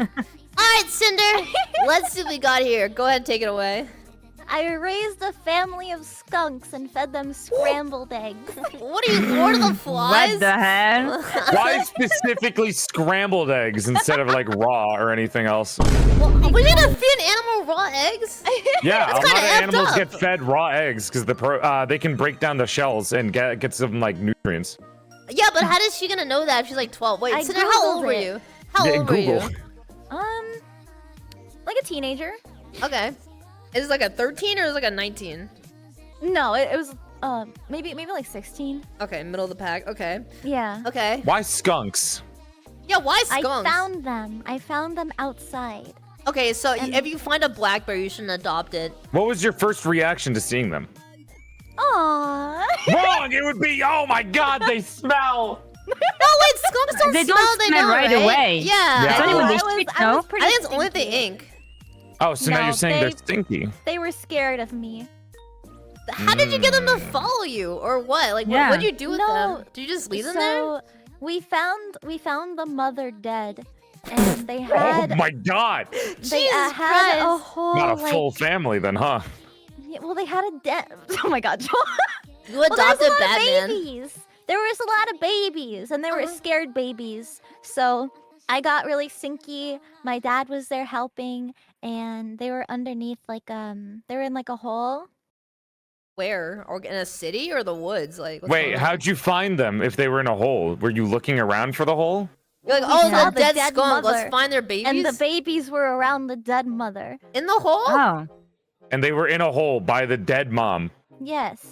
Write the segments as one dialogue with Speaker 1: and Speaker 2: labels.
Speaker 1: Alright, Cinder. Let's see what we got here. Go ahead and take it away.
Speaker 2: I raised a family of skunks and fed them scrambled eggs.
Speaker 1: What are you, Lord of the Flies?
Speaker 3: What the hell?
Speaker 4: Why specifically scrambled eggs instead of like raw or anything else?
Speaker 1: Well, we need to feed an animal raw eggs?
Speaker 4: Yeah, a
Speaker 1: That's
Speaker 4: lot of
Speaker 1: kinda amped
Speaker 4: animals
Speaker 1: up.
Speaker 4: get fed raw eggs because they can break down the shells and get some like nutrients.
Speaker 1: Yeah, but how is she gonna know that if she's like 12? Wait,
Speaker 2: I
Speaker 1: Cinder, how old
Speaker 2: Googled
Speaker 1: were
Speaker 2: it.
Speaker 1: you? How
Speaker 4: Yeah,
Speaker 1: old were you?
Speaker 4: Google.
Speaker 2: Like a teenager.
Speaker 1: Okay. Is it like a 13 or is it like a 19?
Speaker 2: No, it was maybe like 16.
Speaker 1: Okay, middle of the pack. Okay.
Speaker 2: Yeah.
Speaker 1: Okay.
Speaker 4: Why skunks?
Speaker 1: Yeah, why skunks?
Speaker 2: I found them outside.
Speaker 1: Okay, so
Speaker 2: And-
Speaker 1: if you find a blackberry, you shouldn't adopt it.
Speaker 4: What was your first reaction to seeing them?
Speaker 2: Aww.
Speaker 4: Wrong! It would be, oh my god, they smell!
Speaker 1: No, wait, skunks don't
Speaker 3: They
Speaker 1: smell.
Speaker 3: don't
Speaker 1: They
Speaker 3: smell
Speaker 1: know,
Speaker 3: right away.
Speaker 1: Yeah.
Speaker 4: Yeah.
Speaker 3: It's only when
Speaker 2: I
Speaker 3: they
Speaker 2: was-
Speaker 3: shit,
Speaker 2: I
Speaker 3: no?
Speaker 2: was pretty
Speaker 1: I think it's only if they
Speaker 2: stinky.
Speaker 1: ink.
Speaker 4: Oh, so now
Speaker 2: No,
Speaker 4: you're saying they're
Speaker 2: they-
Speaker 4: stinky.
Speaker 2: They were scared of me.
Speaker 1: How did you get them to follow you, or what? Like,
Speaker 3: Yeah.
Speaker 1: what'd you do with
Speaker 2: No,
Speaker 1: them? Did you just leave them there?
Speaker 2: So we found the mother dead, and they
Speaker 4: Oh
Speaker 2: had
Speaker 4: my god!
Speaker 2: they
Speaker 1: Jesus
Speaker 2: had a
Speaker 1: Christ.
Speaker 2: whole
Speaker 4: Not a
Speaker 2: like,
Speaker 4: full family then, huh?
Speaker 2: yeah, well, they had a dead. Oh my god, Joel.
Speaker 1: You
Speaker 2: Well, there was
Speaker 1: adopted
Speaker 2: a lot
Speaker 1: Batman.
Speaker 2: of babies. There was a lot of babies, and they were scared babies. So I got really sinky. My dad was there helping, and they were underneath like they were in like a hole.
Speaker 1: Where? Or in a city or the woods? Like, what's
Speaker 4: Wait,
Speaker 1: going on?
Speaker 4: how'd you find them if they were in a hole? Were you looking around for the hole?
Speaker 1: You're like,
Speaker 2: We
Speaker 1: oh,
Speaker 2: saw
Speaker 1: the dead skunk.
Speaker 2: mother,
Speaker 1: Let's find their babies.
Speaker 2: and the babies were around the dead mother.
Speaker 1: in the hole.
Speaker 3: Oh,
Speaker 4: And they were in a hole by the dead mom.
Speaker 2: Yes.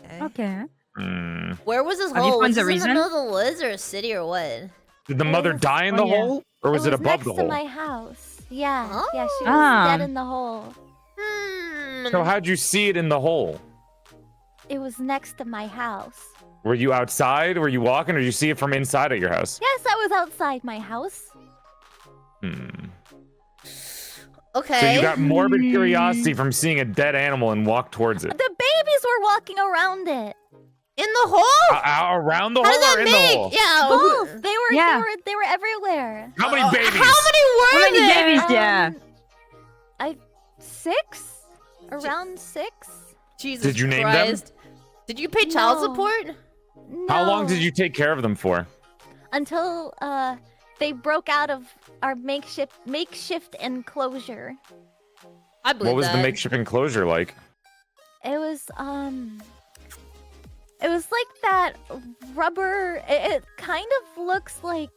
Speaker 1: Okay.
Speaker 3: okay.
Speaker 4: Hmm.
Speaker 1: Where was this
Speaker 3: Have you
Speaker 1: hole?
Speaker 3: found
Speaker 1: Was
Speaker 3: the
Speaker 1: this in
Speaker 3: reason?
Speaker 1: the middle of the woods or a city or what?
Speaker 4: Did the mother
Speaker 2: was-
Speaker 4: die in the
Speaker 3: oh, yeah.
Speaker 4: hole? Or was it above
Speaker 2: next
Speaker 4: the
Speaker 2: to
Speaker 4: hole?
Speaker 2: my house. Yeah. Yeah, she was
Speaker 3: Ah.
Speaker 2: dead in the hole.
Speaker 4: So how'd you see it in the hole?
Speaker 2: It was next to my house.
Speaker 4: Were you outside? Were you walking? Or did you see it from inside of your house?
Speaker 2: Yes, I was outside my house.
Speaker 4: Hmm.
Speaker 1: Okay.
Speaker 4: So you got morbid curiosity from seeing a dead animal and walked towards it.
Speaker 2: The babies were walking around it.
Speaker 1: in the hole?
Speaker 4: Around the
Speaker 1: How
Speaker 4: hole
Speaker 1: did
Speaker 4: or
Speaker 1: that
Speaker 4: in the
Speaker 1: make?
Speaker 4: hole?
Speaker 1: Yeah.
Speaker 2: Both.
Speaker 3: Yeah.
Speaker 2: They were everywhere.
Speaker 4: How many babies?
Speaker 1: How many were
Speaker 3: How many
Speaker 1: there?
Speaker 3: babies? Yeah.
Speaker 2: I 6? Around 6?
Speaker 1: Jesus
Speaker 4: Did you name them?
Speaker 1: Christ. Did you pay child
Speaker 2: No.
Speaker 1: support?
Speaker 2: No.
Speaker 4: How long did you take care of them for?
Speaker 2: Until they broke out of our makeshift enclosure.
Speaker 1: I believe
Speaker 4: What was
Speaker 1: that.
Speaker 4: the makeshift enclosure like?
Speaker 2: It was like that rubber. It kind of looks like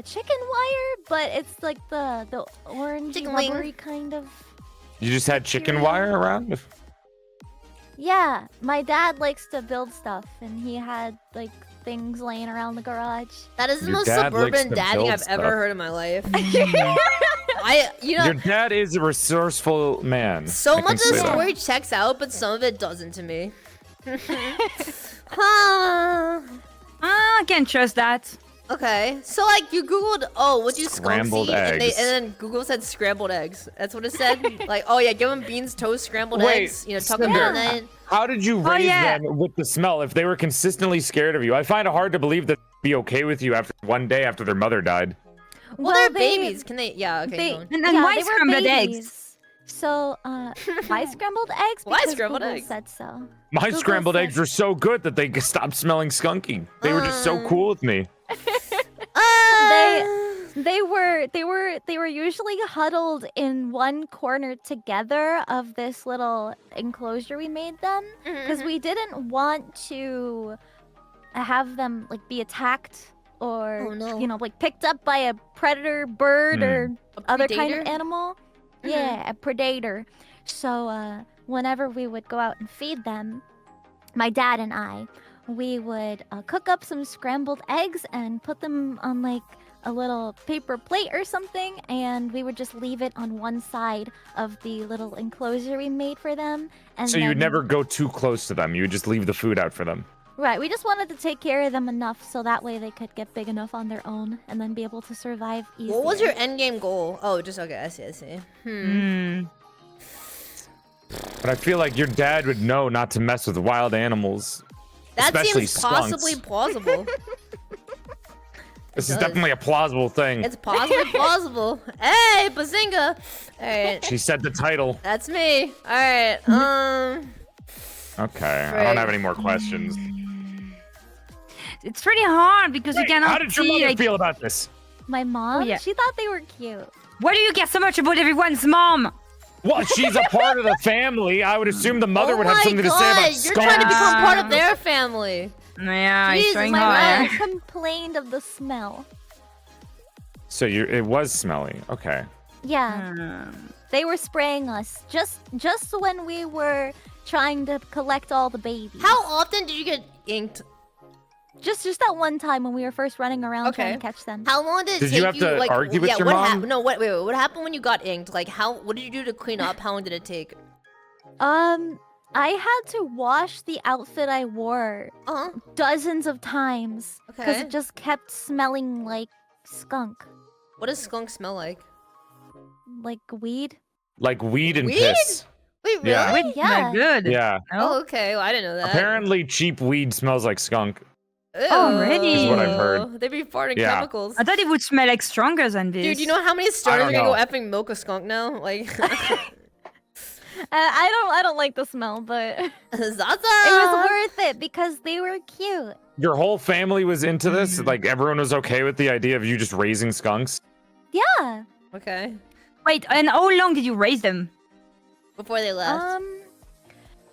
Speaker 2: chicken wire, but it's like the orange
Speaker 1: Chicken wing.
Speaker 2: rubbery kind of.
Speaker 4: You just had chicken wire around?
Speaker 2: Yeah, my dad likes to build stuff, and he had like things laying around the garage.
Speaker 1: That is the
Speaker 4: Your
Speaker 1: most
Speaker 4: dad likes
Speaker 1: suburban
Speaker 4: to
Speaker 1: dadding
Speaker 4: build
Speaker 1: I've ever
Speaker 4: stuff.
Speaker 1: heard in my life.
Speaker 3: Mm.
Speaker 1: You
Speaker 4: Your dad is a resourceful man.
Speaker 1: so
Speaker 4: I
Speaker 1: much
Speaker 4: can
Speaker 1: of the
Speaker 4: say that.
Speaker 1: story checks out, but some of it doesn't to me. Huh.
Speaker 3: I can't trust that.
Speaker 1: Okay, so like you googled, oh, what do skunks
Speaker 4: Scrambled
Speaker 1: eat? And
Speaker 4: eggs.
Speaker 1: then Google said scrambled eggs. That's what it said. Like, oh yeah, give them beans, toast, scrambled
Speaker 4: Wait,
Speaker 1: eggs. You know, tuck them in
Speaker 4: Cinder,
Speaker 1: at night.
Speaker 4: How did you raise
Speaker 3: yeah.
Speaker 4: them with the smell if they were consistently scared of you? I find it hard to believe that they'd be okay with you after one day after their mother died.
Speaker 1: Well, they're
Speaker 2: they-
Speaker 1: babies. Can they? Yeah. Okay.
Speaker 2: They,
Speaker 1: go on.
Speaker 3: And then
Speaker 2: yeah,
Speaker 3: why
Speaker 2: they were
Speaker 3: scrambled eggs?
Speaker 2: babies. So, why scrambled eggs?
Speaker 1: Why
Speaker 2: Because
Speaker 1: scrambled
Speaker 2: Google
Speaker 1: eggs?
Speaker 2: said so.
Speaker 4: My
Speaker 2: Google
Speaker 4: scrambled
Speaker 2: said-
Speaker 4: eggs were so good that they stopped smelling skunky. They were just so cool with me.
Speaker 2: They were usually huddled in one corner together of this little enclosure we made them because we didn't want to have them like be attacked or
Speaker 1: Oh, no.
Speaker 2: you know like picked up by a predator bird or
Speaker 1: A
Speaker 2: other kind of
Speaker 1: predator?
Speaker 2: animal. Yeah, a predator. So whenever we would go out and feed them, my dad and I, we would cook up some scrambled eggs and put them on like a little paper plate or something, and we would just leave it on one side of the little enclosure we made for them. And
Speaker 4: So you would
Speaker 2: then-
Speaker 4: never go too close to them. You would just leave the food out for them.
Speaker 2: Right, we just wanted to take care of them enough so that way they could get big enough on their own and then be able to survive easier.
Speaker 1: What was your end game goal? Oh, just okay. I see.
Speaker 3: Hmm.
Speaker 4: But I feel like your dad would know not to mess with wild animals.
Speaker 1: That
Speaker 4: Especially
Speaker 1: seems possibly
Speaker 4: skunks.
Speaker 1: plausible.
Speaker 4: This is definitely a plausible thing.
Speaker 1: It's possibly plausible. Hey, Bazinga! Alright.
Speaker 4: She said the title.
Speaker 1: That's me. Alright,
Speaker 4: Okay, I don't have any more questions.
Speaker 3: It's pretty hard because you cannot
Speaker 4: How did your
Speaker 3: see.
Speaker 4: mother
Speaker 3: Like,
Speaker 4: feel about this?
Speaker 2: My mom,
Speaker 3: yeah.
Speaker 2: she thought they were cute.
Speaker 3: why do you care so much about everyone's mom?
Speaker 4: Well, she's a part of the family. I would assume the mother
Speaker 1: oh
Speaker 4: would have
Speaker 1: my
Speaker 4: something
Speaker 1: God,
Speaker 4: to say about
Speaker 1: you're
Speaker 4: Skunks.
Speaker 1: trying to become part of their family.
Speaker 3: Yeah, he's
Speaker 1: Jesus,
Speaker 3: trying
Speaker 2: My
Speaker 3: hard.
Speaker 2: mom complained of the smell.
Speaker 4: So it was smelly. Okay.
Speaker 2: Yeah, they were spraying us just when we were trying to collect all the babies.
Speaker 1: How often did you get inked?
Speaker 2: Just that one time when we were first running around trying to catch them.
Speaker 1: How long did it
Speaker 4: Did
Speaker 1: take
Speaker 4: you have to
Speaker 1: like,
Speaker 4: argue with
Speaker 1: yeah,
Speaker 4: your
Speaker 1: what
Speaker 4: mom?
Speaker 1: No, wait. What happened when you got inked? Like, what did you do to clean up? How long did it take?
Speaker 2: I had to wash the outfit I wore dozens of times because
Speaker 1: Okay.
Speaker 2: it just kept smelling like skunk,
Speaker 1: What does skunk smell like?
Speaker 2: like weed.
Speaker 4: Like weed and
Speaker 1: Weed?
Speaker 4: piss.
Speaker 1: Wait, really?
Speaker 4: Yeah.
Speaker 3: Wait,
Speaker 2: Yeah.
Speaker 3: good.
Speaker 4: Yeah.
Speaker 1: Oh, okay. Well, I didn't know that.
Speaker 4: Apparently, cheap weed smells like skunk.
Speaker 3: Already?
Speaker 4: Is what I've heard.
Speaker 1: They'd be farting
Speaker 4: Yeah.
Speaker 1: chemicals.
Speaker 3: I thought it would smell like stronger than this.
Speaker 1: Dude, you know how many stores
Speaker 4: don't
Speaker 1: are gonna go
Speaker 4: know.
Speaker 1: effing milk a skunk now? Like,
Speaker 2: I don't like the smell, but it
Speaker 1: Zaza!
Speaker 2: was worth it because they were cute.
Speaker 4: Your whole family was into this? Like, everyone was okay with the idea of you just raising skunks?
Speaker 2: Yeah.
Speaker 1: Okay.
Speaker 3: Wait, and how long did you raise them?
Speaker 1: Before they left.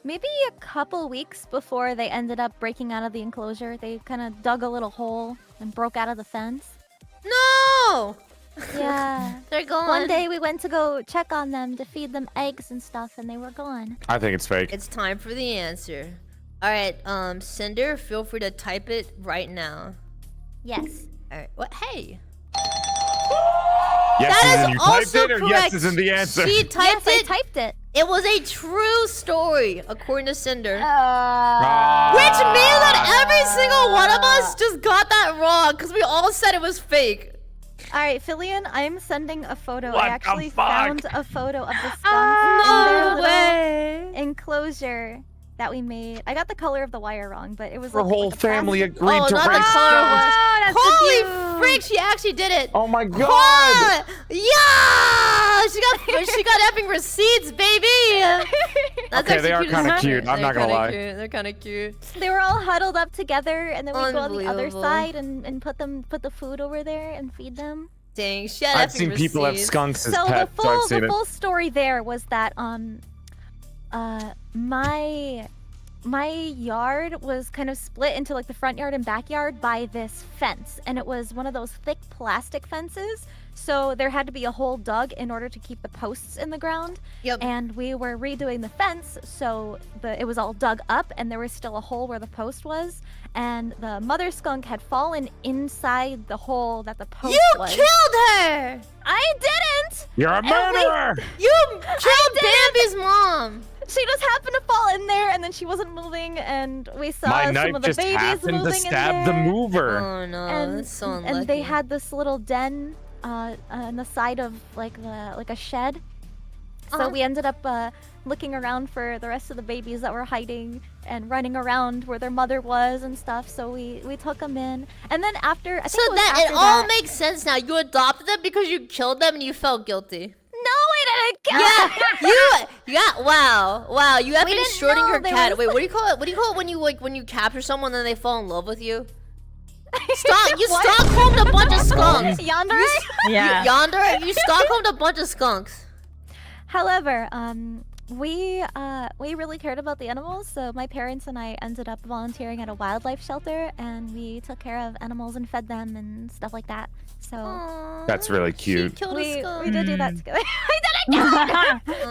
Speaker 2: Maybe a couple weeks before they ended up breaking out of the enclosure. They kind of dug a little hole and broke out of the fence.
Speaker 1: No!
Speaker 2: Yeah.
Speaker 1: They're gone.
Speaker 2: One day we went to go check on them to feed them eggs and stuff, and they were gone.
Speaker 4: I think it's fake.
Speaker 1: It's time for the answer. Alright, Cinder, feel free to type it right now.
Speaker 2: Yes.
Speaker 1: Alright, what? Hey!
Speaker 4: Yes
Speaker 1: That
Speaker 4: is
Speaker 1: is
Speaker 4: in you typed
Speaker 1: also
Speaker 4: it, or
Speaker 1: correct.
Speaker 4: yes is in the answer?
Speaker 1: She typed
Speaker 2: Yes, I
Speaker 1: it.
Speaker 2: typed it.
Speaker 1: It was a true story, according to Cinder.
Speaker 4: Ah.
Speaker 1: Which means that every single one of us just got that wrong because we all said it was fake.
Speaker 2: All right, Filian, I'm sending a photo.
Speaker 4: What
Speaker 2: I
Speaker 4: the
Speaker 2: actually
Speaker 4: fuck?
Speaker 2: found a photo of the skunks in their
Speaker 1: No
Speaker 2: little
Speaker 1: way.
Speaker 2: enclosure that we made. I got the color of the wire wrong, but it was
Speaker 4: Her
Speaker 2: like,
Speaker 4: whole
Speaker 2: like a
Speaker 4: family
Speaker 2: plastic-
Speaker 4: agreed
Speaker 1: Oh,
Speaker 4: to
Speaker 1: not the
Speaker 4: raise
Speaker 1: color
Speaker 4: skunks.
Speaker 1: one.
Speaker 3: that's so
Speaker 1: Holy
Speaker 3: cute.
Speaker 1: freak, she actually did it.
Speaker 4: Oh my god!
Speaker 1: Ah, yeah! She got effing receipts, baby! That's
Speaker 4: Okay, they are
Speaker 1: actually cute
Speaker 4: kind
Speaker 1: as
Speaker 4: of
Speaker 1: heck.
Speaker 4: cute. I'm not
Speaker 1: They're
Speaker 4: gonna
Speaker 1: kinda
Speaker 4: lie.
Speaker 1: Cute. They're kind of cute.
Speaker 2: They were all huddled up together, and then we go on the other
Speaker 1: Unbelievable.
Speaker 2: side and put the food over there and feed them.
Speaker 1: Dang, she had
Speaker 4: I've
Speaker 1: effing
Speaker 4: seen people have
Speaker 1: receipts.
Speaker 4: skunks as
Speaker 2: So
Speaker 4: pets, so I've seen
Speaker 2: the
Speaker 4: it.
Speaker 2: full story there was that my yard was kind of split into like the front yard and backyard by this fence, and it was one of those thick plastic fences. So there had to be a hole dug in order to keep the posts in the ground.
Speaker 1: Yep.
Speaker 2: And we were redoing the fence, so it was all dug up, and there was still a hole where the post was. And the mother skunk had fallen inside the hole that the post
Speaker 1: You
Speaker 2: was.
Speaker 1: killed her!
Speaker 2: I didn't!
Speaker 4: You're a
Speaker 2: And we-
Speaker 4: murderer!
Speaker 1: You killed Bambi's mom!
Speaker 2: She just happened to fall in there, and then she wasn't moving, and we saw
Speaker 4: My
Speaker 2: some
Speaker 4: knife
Speaker 2: of the
Speaker 4: just
Speaker 2: babies
Speaker 4: happened to
Speaker 2: moving in
Speaker 4: stab the
Speaker 2: there.
Speaker 4: mover.
Speaker 1: Oh no,
Speaker 2: And,
Speaker 1: that's so unlucky.
Speaker 2: and they had this little den on the side of like a shed. So
Speaker 1: Uh-huh.
Speaker 2: we ended up looking around for the rest of the babies that were hiding and running around where their mother was and stuff. So we took them in, and then after I
Speaker 1: So
Speaker 2: think it was
Speaker 1: that it
Speaker 2: after
Speaker 1: all
Speaker 2: that-
Speaker 1: makes sense now. You adopted them because you killed them and you felt guilty.
Speaker 2: No, I didn't kill them.
Speaker 1: Yeah. Wow. You have
Speaker 2: We
Speaker 1: been
Speaker 2: didn't
Speaker 1: shorting
Speaker 2: know
Speaker 1: your
Speaker 2: there
Speaker 1: cat.
Speaker 2: was,
Speaker 1: Wait, what do you call it? What do you call it when you capture someone and they fall in love with you? Stop! You
Speaker 2: What?
Speaker 1: Stockholmed a bunch of skunks.
Speaker 2: Yonder.
Speaker 3: Yeah.
Speaker 1: Yonder, you Stockholmed a bunch of skunks.
Speaker 2: However, we really cared about the animals, so my parents and I ended up volunteering at a wildlife shelter, and we took care of animals and fed them and stuff like that. So
Speaker 1: Aw,
Speaker 4: That's really
Speaker 1: she
Speaker 4: cute.
Speaker 1: killed a
Speaker 2: we
Speaker 1: skunk.
Speaker 2: did do that together. I did it.